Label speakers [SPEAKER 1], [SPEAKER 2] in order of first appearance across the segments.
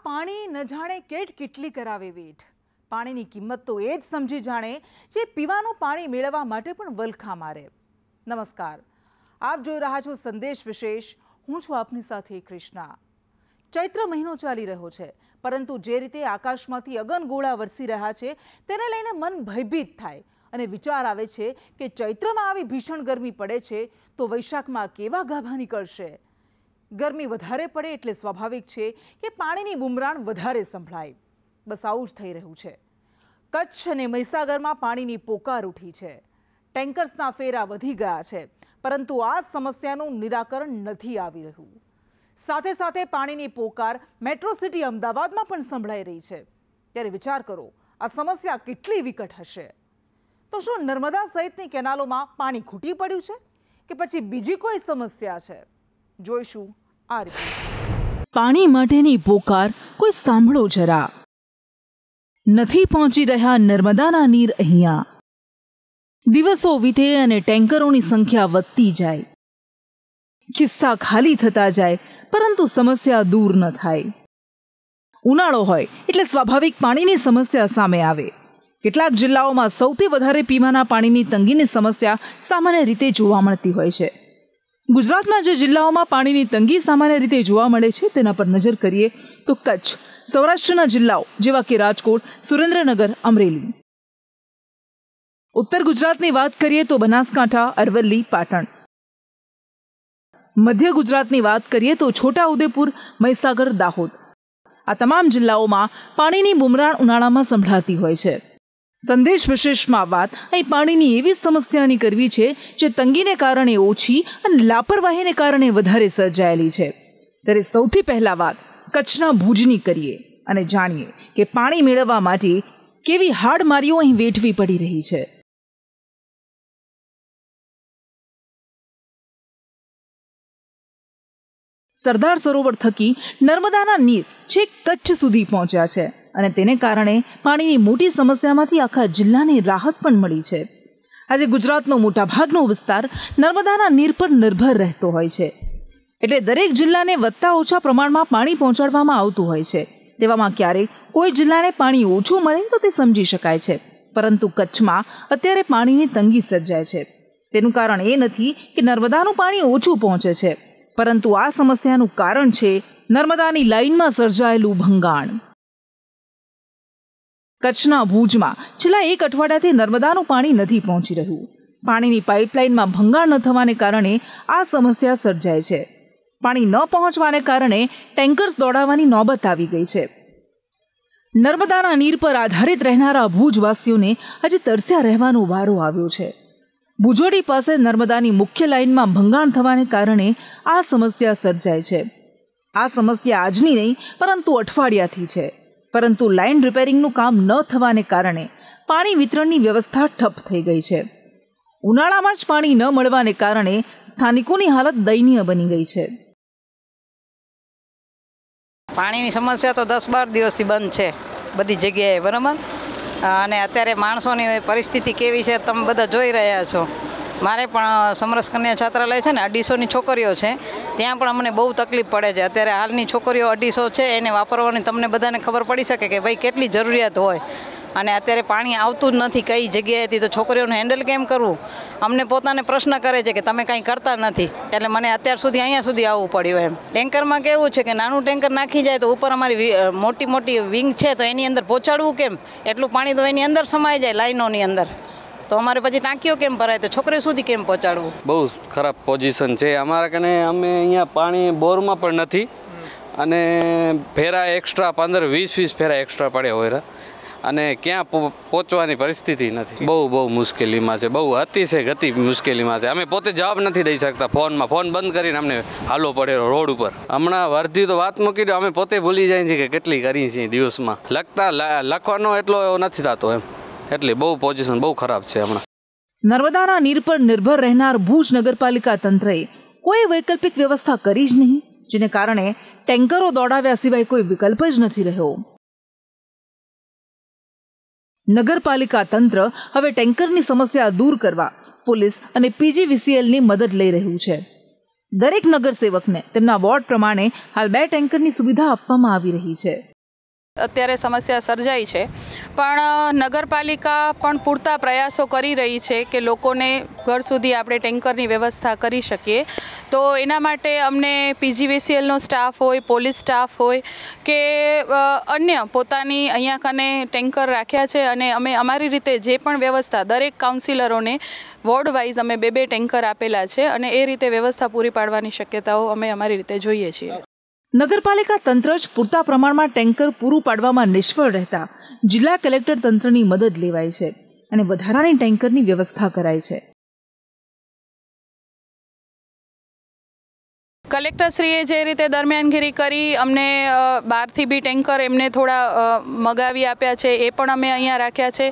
[SPEAKER 1] પાણી ન જાણે કેટલી કરાવે વેઠ। પાણીની કિંમત તો એ જ સમજી જાણે જે પીવાનું પાણી મેળવવા માટે પણ વલખા મારે। નમસ્કાર, આપ જોઈ રહ્યા છો સંદેશ વિશેષ। હું છું આપની સાથે કૃષ્ણા। ચૈત્ર મહિનો ચાલી રહ્યો છે, પરંતુ જે રીતે આકાશમાંથી અગનગોળા વરસી રહ્યા છે તેને લઈને મન ભયભીત થાય અને વિચાર આવે છે કે ચૈત્રમાં આવી ભીષણ ગરમી પડે છે તો વૈશાખમાં કેવા ગાભા નીકળશે। ગરમી વધારે પડે એટલે સ્વાભાવિક છે કે પાણીની બુમરાણ વધારે સંભળાય। બસ આવું જ થઈ રહ્યું છે। કચ્છ અને મહીસાગરમાં પાણીની પોકાર ઉઠી છે। ટેન્કર્સના ફેરા વધી ગયા છે, પરંતુ આ સમસ્યાનું નિરાકરણ નથી આવી રહ્યું। સાથે સાથે પાણીની પોકાર મેટ્રો સિટી અમદાવાદમાં પણ સંભળાઈ રહી છે। ત્યારે વિચાર કરો, આ સમસ્યા કેટલી વિકટ હશે। તો શું નર્મદા સહિતની કેનાલોમાં પાણી ખૂટી પડ્યું છે કે પછી બીજી કોઈ સમસ્યા છે? જોઈશું આ રિપોર્ટ। પાણી માટેની પોકાર કોઈ સાંભળો જરા। નથી પહોંચી રહ્યા નર્મદાના નીર અહીંયા। દિવસો વીતે અને ટેન્કરોની સંખ્યા વધતી જાય। ખિસ્સા ખાલી થતા જાય, પરંતુ સમસ્યા દૂર ન થાય। ઉનાળો હોય એટલે સ્વાભાવિક પાણીની સમસ્યા સામે આવે। કેટલાક જિલ્લાઓમાં સૌથી વધારે પીવાના પાણીની તંગીની સમસ્યા સામાન્ય રીતે જોવા મળતી હોય છે। ગુજરાતમાં જે જિલ્લાઓમાં પાણીની તંગી સામાન્ય રીતે જોવા મળે છે તેના પર નજર કરીએ તો કચ્છ, સૌરાષ્ટ્રના જિલ્લાઓ જેવા કે રાજકોટ, સુરેન્દ્રનગર, અમરેલી। ઉત્તર ગુજરાતની વાત કરીએ તો બનાસકાંઠા, અરવલ્લી, પાટણ। મધ્ય ગુજરાતની વાત કરીએ તો છોટાઉદેપુર, મહીસાગર, દાહોદ। આ તમામ જિલ્લાઓમાં પાણીની બુમરાણ ઉનાળામાં સંભળાતી હોય છે। સંદેશ વિશેષમાં વાત અહીં પાણીની એવી સમસ્યાની કરવી છે જે તંગીને કારણે ઓછી અને લાપરવાહીને કારણે વધારે સર્જાયેલી છે। ત્યારે સૌથી પહેલા વાત કચ્છના ભુજની કરીએ અને જાણીએ કે પાણી મેળવવા માટે કેવી હાડમારીઓ અહીં વેઠવી પડી રહી છે। સરદાર સરોવર થકી નર્મદાના નીર છેક કચ્છ સુધી પહોંચ્યા છે અને તેને કારણે પાણીની મોટી સમસ્યામાંથી આખા જિલ્લાને રાહત પણ મળી છે। આજે ગુજરાતનો મોટાભાગનો વિસ્તાર નર્મદાના નીર પર નિર્ભર રહેતો હોય છે, એટલે દરેક જિલ્લાને વધતા ઓછા પ્રમાણમાં પાણી પહોંચાડવામાં આવતું હોય છે। તેવામાં ક્યારેક કોઈ જિલ્લાને પાણી ઓછું મળે તો તે સમજી શકાય છે, પરંતુ કચ્છમાં અત્યારે પાણીની તંગી સર્જાય છે। તેનું કારણ એ નથી કે નર્મદાનું પાણી ઓછું પહોંચે છે, પરંતુ આ સમસ્યાનું કારણ છે નર્મદાની લાઇનમાં સર્જાયેલું ભંગાણ। કચ્છના ભુજમાં છેલ્લા એક અઠવાડિયાથી નર્મદાનું પાણી નથી પહોંચી રહ્યું। પાણીની પાઇપલાઇનમાં ભંગાણ ન થવાને કારણે આ સમસ્યા સર્જાય છે। પાણી ન પહોંચવાને કારણે ટેન્કર્સ દોડાવવાની નોબત આવી ગઈ છે। નર્મદાના નીર પર આધારિત રહેનારા ભુજવાસીઓને આજે તરસ્યા રહેવાનો વારો આવ્યો છે। ભુજોડી પાસે નર્મદાની મુખ્ય લાઇનમાં ભંગાણ થવાને કારણે આ સમસ્યા સર્જાય છે। આ સમસ્યા આજની નહીં, પરંતુ અઠવાડિયાથી છે, પરંતુ લાઇન રિપેરિંગનું કામ ન થવાને કારણે પાણી વિતરણની વ્યવસ્થા ઠપ થઈ ગઈ છે। ઉનાળામાં જ પાણી ન મળવાને કારણે સ્થાનિકોની હાલત દયનીય બની ગઈ છે।
[SPEAKER 2] પાણીની સમસ્યા તો 10-12 દિવસથી બંધ છે બધી જગ્યાએ, બરાબર। અને અત્યારે માણસોની પરિસ્થિતિ કેવી છે તમે બધા જોઈ રહ્યા છો। મારે પણ સમરસ કન્યા છાત્રાલય છે ને, 250ની છોકરીઓ છે, ત્યાં પણ અમને બહુ તકલીફ પડે છે। અત્યારે હાલની છોકરીઓ 250 છે, એને વાપરવાની તમને બધાને ખબર પડી શકે કે ભાઈ કેટલી જરૂરિયાત હોય। અને અત્યારે પાણી આવતું જ નથી કઈ જગ્યાએથી, તો છોકરીઓને હેન્ડલ કેમ કરવું? અમને પોતાને પ્રશ્ન કરે છે કે તમે કાંઈ કરતા નથી, એટલે મને અત્યાર સુધી અહીંયા સુધી આવવું પડ્યું એમ। ટેન્કરમાં કેવું છે કે નાનું ટેન્કર નાખી જાય તો ઉપર અમારી મોટી વિંગ છે, તો એની અંદર પહોંચાડવું કેમ? એટલું પાણી તો એની અંદર સમાઈ જાય લાઈનોની અંદર, તો અમારે પછી ટાંકીઓ કેમ ભરાય, તો છોકરીઓ સુધી કેમ પહોંચાડવું?
[SPEAKER 3] બહુ ખરાબ પોઝિશન છે અમારા કને। અમે અહીંયા પાણી બોરમાં પણ નથી, અને ફેરા એક્સ્ટ્રા 15-20 ફેરા એક્સ્ટ્રા પડ્યા હોય, અને ક્યાં પહોંચવાની પરિસ્થિતિ નથી। બહુ મુશ્કેલીમાં છે, બહુ અતિશય ગતિ મુશ્કેલીમાં છે। અમે પોતે જવાબ નથી દઈ શકતા ફોનમાં, ફોન બંધ કરીને અમને હાલવો પડે રોડ ઉપર। હમણાં વર્ધી તો વાત મૂકી દો, અમે પોતે ભૂલી જાય છે કે કેટલી કરી છે દિવસમાં। લખવાનો એટલો નથી થતો એમ, એટલે બહુ પોઝિશન બહુ ખરાબ છે હમણાં।
[SPEAKER 1] નર્મદાના નીર પર નિર્ભર રહેનાર ભુજ નગરપાલિકા તંત્રએ કોઈ વૈકલ્પિક વ્યવસ્થા કરી જ નહીં, જેને કારણે ટેન્કરો દોડાવ્યા સિવાય કોઈ વિકલ્પ જ નથી રહ્યો। નગરપાલિકા તંત્ર હવે ટેન્કરની સમસ્યા દૂર કરવા પોલીસ અને PGVCLની મદદ લઈ રહ્યું છે। દરેક નગરસેવકને તેમના વોર્ડ પ્રમાણે હાલ 2 ટેન્કરની સુવિધા આપવામાં આવી રહી છે।
[SPEAKER 4] અત્યારે સમસ્યા સર્જાઈ છે, પણ નગરપાલિકા પણ પૂરતા પ્રયાસો કરી રહી છે કે લોકોને ઘર સુધી આપણે ટેન્કરની વ્યવસ્થા કરી શકીએ. તો એના માટે અમને PGVCLનો સ્ટાફ હોય, પોલીસ સ્ટાફ હોય કે અન્ય પોતાની અહીંયા કને ટેન્કર રાખ્યા છે અને અમે અમારી રીતે જે પણ વ્યવસ્થા દરેક કાઉન્સિલરોને વોર્ડ વાઇઝ અમે 2-2 ટેન્કર આપેલા છે અને એ રીતે વ્યવસ્થા પૂરી પાડવાની શક્યતાઓ અમે અમારી રીતે જોઈએ છીએ.
[SPEAKER 1] નગરપાલિકા તંત્ર જ પૂરતા પ્રમાણમાં ટેન્કર પૂરું પાડવામાં નિષ્ફળ રહેતા જિલ્લા કલેક્ટર તંત્રની મદદ લેવાય છે અને વધારાની ટેન્કરની વ્યવસ્થા કરાય છે.
[SPEAKER 4] કલેક્ટરશ્રીએ જે રીતે દરમિયાનગીરી કરી અમને બહારથી બી ટેન્કર એમને થોડા મગાવી આપ્યા છે, એ પણ અમે અહીંયા રાખ્યા છે.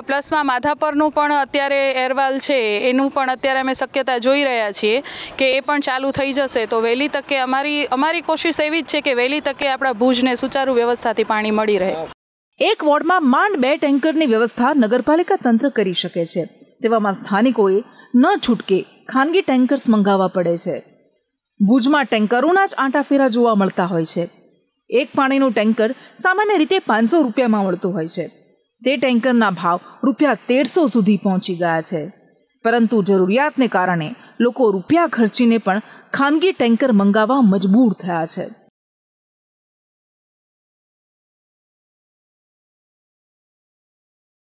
[SPEAKER 4] પ્લસમાં માધાપરનું પણ અત્યારે એરવાલ છે, એનું પણ અત્યારે અમે શક્યતા જોઈ રહ્યા છીએ કે એ પણ ચાલુ થઈ જશે. તો વહેલી તકે અમારી કોશિશ એવી જ છે કે વહેલી તકે આપણા ભુજને સુચારુ વ્યવસ્થાથી પાણી મળી રહે.
[SPEAKER 1] એક વોર્ડમાં માંડ 2 ટેન્કરની વ્યવસ્થા નગરપાલિકા તંત્ર કરી શકે છે. તેવામાં સ્થાનિકોએ ન છૂટકે ખાનગી ટેન્કર્સ મંગાવવા પડે છે. ભુજમાં ટેન્કરોના જ આંટાફેરા જોવા મળતા હોય છે. એક પાણીનું ટેન્કર સામાન્ય રીતે 500 રૂપિયામાં મળતું હોય છે. તે ટેન્કરના ભાવ રૂપિયા 1300 સુધી પહોંચી ગયા છે. પરંતુ જરૂરિયાતને કારણે લોકો રૂપિયા ખર્ચીને પણ ખાનગી ટેન્કર મંગાવવા મજબૂર થયા છે.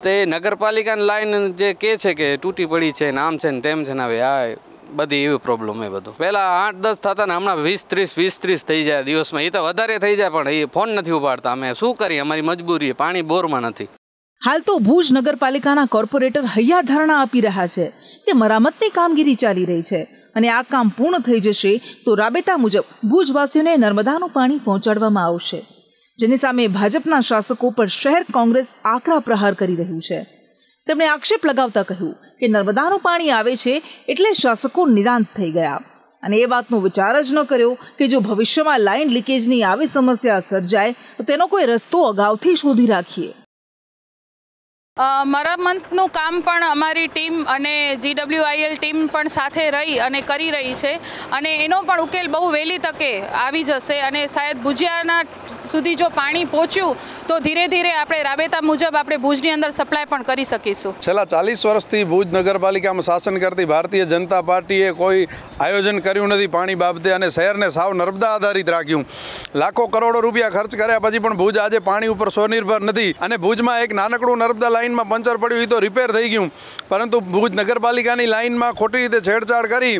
[SPEAKER 3] તે નગરપાલિકાની લાઈન જે કહે છે કે તૂટી પડી છે, નામ છે ને તેમ છે ને, હવે આ બધી એવી પ્રોબ્લેમ એ બધું. પહેલાં 8-10 થતા ને હમણાં 20-30 થઈ જાય દિવસમાં. એ તો વધારે થઈ જાય પણ એ ફોન નથી ઉપાડતા. અમે શું કરીએ, અમારી મજબૂરી, પાણી બોરમાં નથી.
[SPEAKER 1] હાલ તો ભુજ નગરપાલિકાના કોર્પોરેટર હૈયા ધારણા આપી રહ્યા છે કે મરામતની કામગીરી ચાલી રહી છે અને આ કામ પૂર્ણ થઈ જશે તો રાબેતા મુજબ ભુજવાસીઓને નર્મદાનું પાણી પહોંચાડવામાં આવશે, જેની સામે ભાજપના શાસકો પર શહેર કોંગ્રેસ આકરા પ્રહાર કરી રહ્યું છે. તેમણે આક્ષેપ લગાવતા કહ્યું કે નર્મદાનું પાણી આવે છે એટલે શાસકો નિરાંત થઈ ગયા અને એ વાતનો વિચાર જ ન કર્યો કે જો ભવિષ્યમાં લાઇન લીકેજની આવી સમસ્યા સર્જાય તો તેનો કોઈ રસ્તો અગાઉથી શોધી રાખીએ.
[SPEAKER 4] મરામતનું કામ પણ અમારી ટીમ અને GWIL ટીમ પણ સાથે રહી અને કરી રહી છે અને એનો પણ ઉકેલ બહુ વહેલી તકે આવી જશે અને શાયદ ભુજિયાના સુધી જો પાણી પહોંચ્યું તો ધીરે ધીરે આપણે રાબેતા મુજબ આપણે ભુજની અંદર સપ્લાય પણ કરી શકીશું.
[SPEAKER 5] છેલ્લા 40 વર્ષથી ભુજ નગરપાલિકામાં શાસન કરતી ભારતીય જનતા પાર્ટીએ કોઈ આયોજન કર્યું નથી પાણી બાબતે અને શહેરને સાવ નર્મદા આધારિત રાખ્યું. લાખો કરોડો રૂપિયા ખર્ચ કર્યા પછી પણ ભુજ આજે પાણી ઉપર સ્વનિર્ભર નથી અને ભુજમાં એક નાનકડું નર્મદા લાઇનમાં પંચર પડ્યું, એ તો રિપેર થઈ ગયું, પરંતુ ભુજ નગરપાલિકાની લાઇનમાં ખોટી રીતે છેડછાડ કરી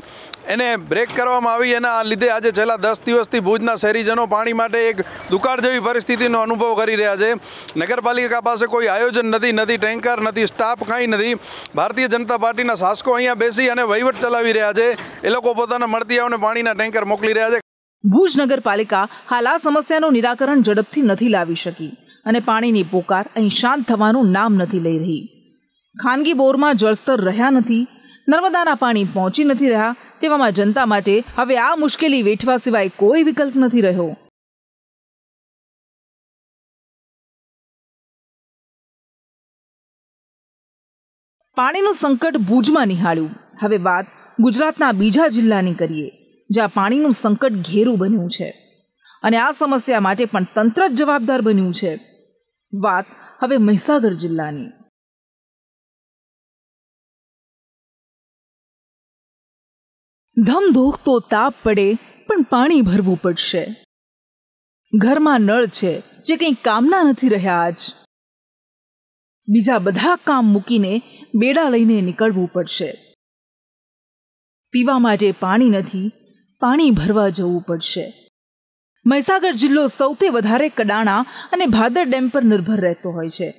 [SPEAKER 5] એને બ્રેક કરવામાં આવી. એના લીધે આજે છેલ્લા 10 દિવસથી ભુજના શહેરીજનો પાણી માટે એક દુકાળ જેવી પરિસ્થિતિનો અનુભવ કરી રહ્યા છે. નગરપાલિકા પાસે કોઈ આયોજન નથી, નથી ટેન્કર, નથી સ્ટાફ, કાંઈ નથી. ભારતીય જનતા પાર્ટીના શાસકો અહીંયા બેસી અને વહીવટ ચલાવી રહ્યા છે. એ લોકો પોતાના મળતિયાઓને પાણીના ટેન્કર મોકલી રહ્યા છે.
[SPEAKER 1] ભુજ નગરપાલિકા હાલ આ સમસ્યાનું નિરાકરણ ઝડપથી નથી લાવી શકી અને પાણીની પોકાર અહીં શાંત થવાનું નામ નથી લઈ રહી. ખાનગી બોરમાં જળસ્તર રહ્યા નથી, નર્મદાના પાણી પહોંચી નથી રહ્યા. તેવામાં જનતા માટે હવે આ મુશ્કેલી વેઠવા સિવાય કોઈ વિકલ્પ નથી રહ્યો. પાણીનું સંકટ ભુજમાં નિહાળ્યું. હવે વાત ગુજરાતના બીજા જિલ્લાની કરીએ જ્યાં પાણીનું સંકટ ઘેરું બન્યું છે અને આ સમસ્યા માટે પણ તંત્ર જ જવાબદાર બન્યું છે. વાત હવે મહીસાગર જિલ્લાની. ધમધોકતો તાપ પડે પણ પાણી ભરવું પડશે. ઘરમાં નળ છે જે કંઈ કામના નથી રહ્યા. આજ બીજા બધા કામ મૂકીને બેડા લઈને નીકળવું પડશે. પીવા માટે પાણી નથી, પાણી ભરવા જવું પડશે. મહીસાગર જિલ્લો સૌથી વધારે કડાણા અને ભાદર ડેમ પર નિર્ભર રહેતો હોય છે.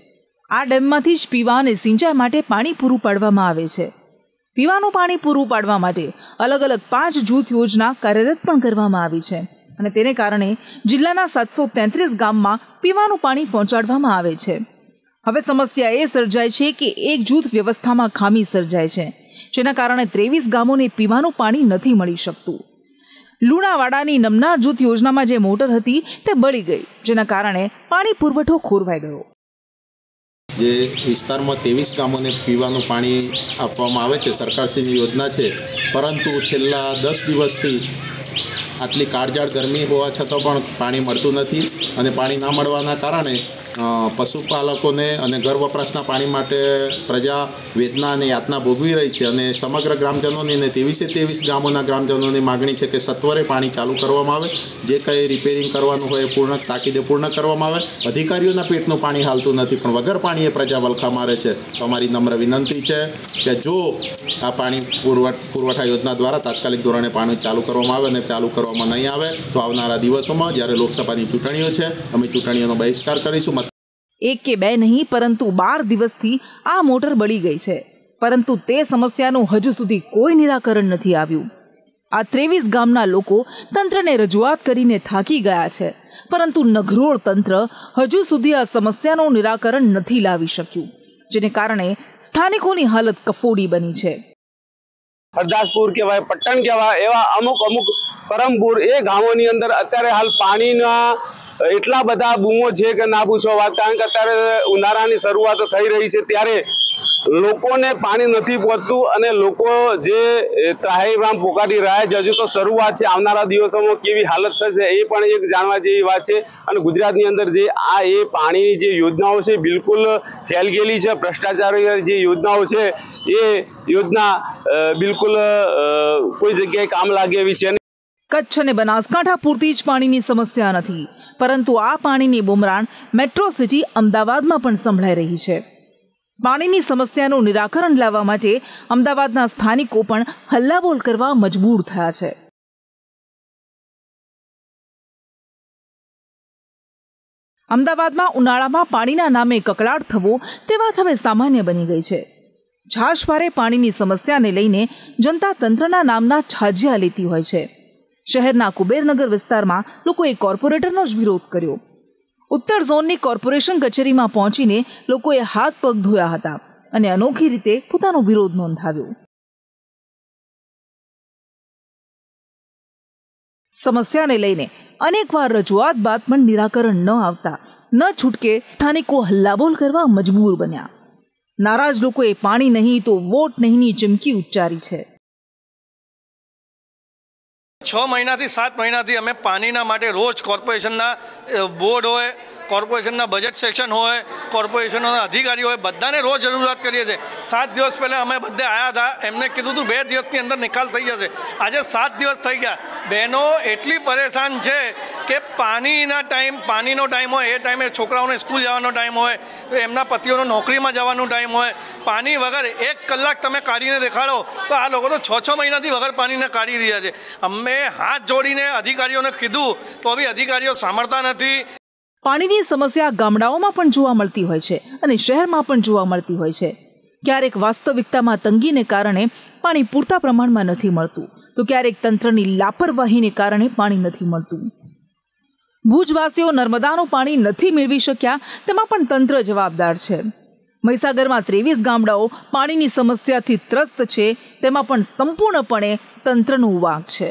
[SPEAKER 1] આ ડેમમાંથી જ પીવા અને સિંચાઈ માટે પાણી પૂરું પાડવામાં આવે છે. પીવાનું પાણી પૂરું પાડવા માટે અલગ અલગ 5 જૂથ યોજના કાર્યરત પણ કરવામાં આવી છે અને તેને કારણે જિલ્લાના 733 ગામમાં પીવાનું પાણી પહોંચાડવામાં આવે છે. હવે સમસ્યા એ સર્જાય છે કે એક જૂથ વ્યવસ્થામાં ખામી સર્જાય છે, જેના કારણે 23 ગામોને પીવાનું પાણી નથી મળી શકતું. લુણાવાડાની નમનાર જૂથ યોજનામાં જે મોટર હતી તે બળી ગઈ, જેના કારણે પાણી પુરવઠો ખોરવાઈ ગયો.
[SPEAKER 6] જે વિસ્તારમાં 23 ગામોને પીવાનું પાણી આપવામાં આવે છે, સરકારશ્રીની યોજના છે, પરંતુ છેલ્લા 10 દિવસથી આટલી કાળઝાળ ગરમી હોવા છતાં પણ પાણી મળતું નથી અને પાણી ના મળવાના કારણે પશુપાલકોને અને ઘર વપરાશના પાણી માટે પ્રજા વેદના અને યાતના ભોગવી રહી છે અને સમગ્ર ગ્રામજનોની અને 23 ગામોના ગ્રામજનોની માગણી છે કે સત્વરે પાણી ચાલુ કરવામાં આવે, જે કંઈ રિપેરિંગ કરવાનું હોય પૂર્ણ તાકીદે પૂર્ણ કરવામાં આવે. અધિકારીઓના પેટનું પાણી હાલતું નથી પણ વગર પાણીએ પ્રજા વલખા મારે છે. તો અમારી નમ્ર વિનંતી છે કે જો આ પાણી પુરવઠા યોજના દ્વારા તાત્કાલિક ધોરણે પાણી ચાલુ કરવામાં આવે અને ચાલુ કરવામાં નહીં આવે તો આવનારા દિવસોમાં જ્યારે લોકસભાની ચૂંટણીઓ છે અમે ચૂંટણીઓનો બહિષ્કાર કરીશું.
[SPEAKER 1] 1 કે 2 નહીં પરંતુ 12 દિવસથી આ મોટર બળી ગઈ છે, પરંતુ તે સમસ્યાનું હજુ સુધી કોઈ નિરાકરણ નથી આવ્યું. આ 23 ગામના લોકો તંત્રને રજૂઆત કરીને થાકી ગયા છે, પરંતુ નઘરોળ તંત્ર હજુ સુધી આ સમસ્યાનું નિરાકરણ નથી લાવી શક્યું, જેને કારણે સ્થાનિકોની હાલત કફોડી બની છે.
[SPEAKER 7] હરદાસપુર કહેવાય, પટ્ટણ કહેવાય, એવા અમુક પરમપુર એ ગામોની અંદર અત્યારે હાલ પાણીના એટલા બધા બૂમો છે કે ના પૂછો વાત. કારણ કે અત્યારે ઉનાળાની શરૂઆત થઈ રહી છે ત્યારે લોકોને પાણી નથી પહોંચતું અને લોકો જે ત્રાહિમામ પોકારી રહ્યા છે. હજુ તો શરૂઆત છે, આવનારા દિવસોમાં કેવી હાલત થશે એ પણ એક જાણવા જેવી વાત છે. અને ગુજરાતની અંદર જે એ પાણીની જે યોજનાઓ છે બિલકુલ ફેલ ગયેલી છે. ભ્રષ્ટાચારી જે યોજનાઓ છે એ યોજના બિલકુલ કોઈ જગ્યાએ કામ લાગે એવી છે.
[SPEAKER 1] કચ્છ અને બનાસકાંઠા પૂરતી જ પાણીની સમસ્યા નથી, પરંતુ આ પાણીની બુમરાણ મેટ્રો સિટી અમદાવાદમાં પણ સંભળાઈ રહી છે. પાણીની સમસ્યાનું નિરાકરણ લાવવા માટે અમદાવાદના સ્થાનિકો પણ હલ્લાબોલ કરવા મજબૂર થયા છે. અમદાવાદમાં ઉનાળામાં પાણીના નામે કકળાટ થવો તે વાત હવે સામાન્ય બની ગઈ છે. છાશવારે પાણીની સમસ્યાને લઈને જનતા તંત્રના નામના છાજિયા લેતી હોય છે. શહેરના કુબેરનગર વિસ્તારમાં લોકોએ કોર્પોરેટરનો જ વિરોધ કર્યો. ઉત્તર ઝોનની કોર્પોરેશન કચેરીમાં પહોંચીને લોકોએ હાથ પગ ધોયા હતા અને અનોખી રીતે પોતાનો વિરોધ નોંધાવ્યો. સમસ્યાને લઈને અનેકવાર રજૂઆત બાદ પણ નિરાકરણ ન આવતા ન છૂટકે સ્થાનિકો હલ્લાબોલ કરવા મજબૂર બન્યા. નારાજ લોકોએ પાણી નહીં તો વોટ નહીંની ચીમકી ઉચ્ચારી છે.
[SPEAKER 8] 6 મહિનાથી 7 મહિનાથી અમે પાણીના માટે રોજ કોર્પોરેશનના બોર્ડ હોય, કોર્પોરેશનના બજેટ સેક્શન હોય, કોર્પોરેશનના અધિકારીઓ હોય, બધાને રોજ રજૂઆત કરીએ છીએ. 7 દિવસ પહેલાં અમે બધે આવ્યા હતા, એમને કીધું હતું 2 દિવસની અંદર નિકાલ થઈ જશે. આજે 7 દિવસ થઈ ગયા. બહેનો એટલી પરેશાન છે કે પાણીનો ટાઈમ હોય એ ટાઈમે છોકરાઓને સ્કૂલ જવાનો ટાઈમ હોય, એમના પતિઓનો નોકરીમાં જવાનો ટાઈમ હોય. પાણી વગર 1 કલાક તમે કાઢીને દેખાડો તો આ લોકો તો 6 મહિનાથી વગર પાણીને કાઢી રહ્યા છે. અમે હાથ જોડીને અધિકારીઓને કીધું તો બી અધિકારીઓ સાંભળતા નથી.
[SPEAKER 1] પાણીની સમસ્યા ગામડાઓમાં પણ જોવા મળતી હોય છે અને શહેરમાં પણ જોવા મળતી હોય છે. ક્યારેક વાસ્તવિકતામાં તંગીને કારણે પાણી પૂરતા પ્રમાણમાં નથી મળતું, તો ક્યારેક તંત્રની લાપરવાહીને કારણે પાણી નથી મળતું. ભુજવાસીઓ નર્મદાનું પાણી નથી મેળવી શક્યા તેમાં પણ તંત્ર જવાબદાર છે. મહીસાગરમાં 23 ગામડાઓ પાણીની સમસ્યાથી ત્રસ્ત છે, તેમાં પણ સંપૂર્ણપણે તંત્રનો વાંક છે.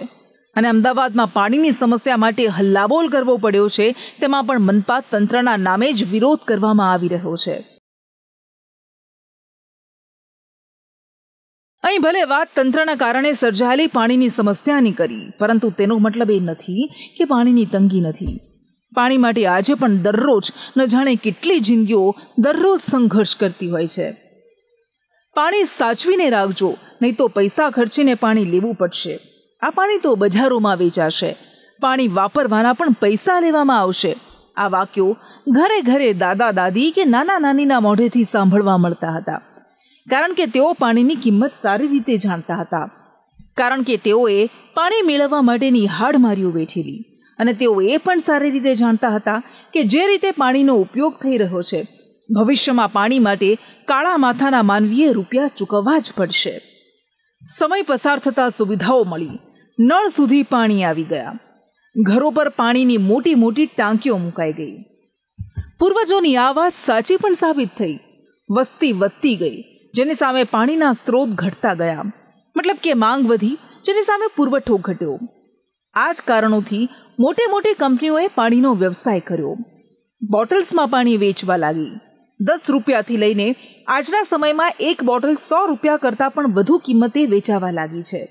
[SPEAKER 1] અને અમદાવાદમાં પાણીની સમસ્યા માટે હલ્લાબોલ કરવો પડ્યો છે, તેમાં પણ મનપા તંત્રના નામે જ વિરોધ કરવામાં આવી રહ્યો છે. અહીં ભલે વાત તંત્રના કારણે સર્જાયેલી પાણીની સમસ્યાની કરી, પરંતુ તેનો મતલબ એ નથી કે પાણીની તંગી નથી. પાણી માટે આજે પણ દરરોજ ન જાણે કેટલી જિંદગીઓ દરરોજ સંઘર્ષ કરતી હોય છે. પાણી સાચવીને રાખજો, નહીં તો પૈસા ખર્ચીને પાણી લેવું પડશે. આ પાણી તો બજારોમાં વેચાશે. પાણી વાપરવાના પણ પૈસા લેવામાં આવશે. આ વાક્યો ઘરે ઘરે દાદા દાદી કે નાના નાનીના મોઢેથી સાંભળવા મળતા હતા, કારણ કે તેઓ પાણીની કિંમત સારી રીતે જાણતા હતા. કારણ કે તેઓએ પાણી મેળવવા માટેની હાડમારીઓ વેઠેલી, અને તેઓ એ પણ સારી રીતે જાણતા હતા કે જે રીતે પાણીનો ઉપયોગ થઈ રહ્યો છે, ભવિષ્યમાં પાણી માટે કાળા માથાના માનવીએ રૂપિયા ચૂકવવા જ પડશે. સમય પસાર થતા સુવિધાઓ મળી, નળ સુધી પાણી આવી ગયા, ઘરો પર પાણીની મોટી મોટી ટાંકીઓ મુકાઈ ગઈ. પૂર્વજોની આ વાત સાચી પણ સાબિત થઈ. વસ્તી વધતી ગઈ, જેની સામે પાણીના સ્ત્રોત ઘટતા ગયા. મતલબ કે માંગ વધી, જેની સામે પુરવઠો ઘટ્યો. આ જ કારણોથી મોટી મોટી કંપનીઓએ પાણીનો વ્યવસાય કર્યો. બોટલ્સમાં પાણી વેચવા લાગી. 10 રૂપિયાથી લઈને આજના સમયમાં એક બોટલ 100 રૂપિયા કરતાં પણ વધુ કિંમતે વેચાવા લાગી છે.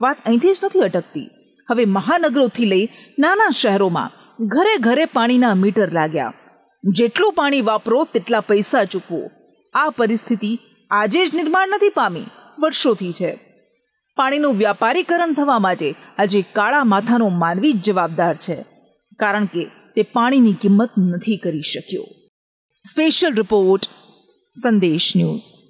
[SPEAKER 1] વાત અહીંથી જ નથી અટકતી. હવે મહાનગરોથી લઈ નાના શહેરોમાં ઘરે ઘરે પાણીના મીટર લાગ્યા. જેટલું પાણી વાપરો તેટલા પૈસા ચૂકવો. આ પરિસ્થિતિ આજે જ નિર્માણ નથી પામી, વર્ષોથી છે. પાણીનું વ્યાપારીકરણ થવા માટે આજે કાળા માથાનો માનવી જ જવાબદાર છે, કારણ કે તે પાણીની કિંમત નથી કરી શક્યો. સ્પેશિયલ રિપોર્ટ, સંદેશ ન્યૂઝ.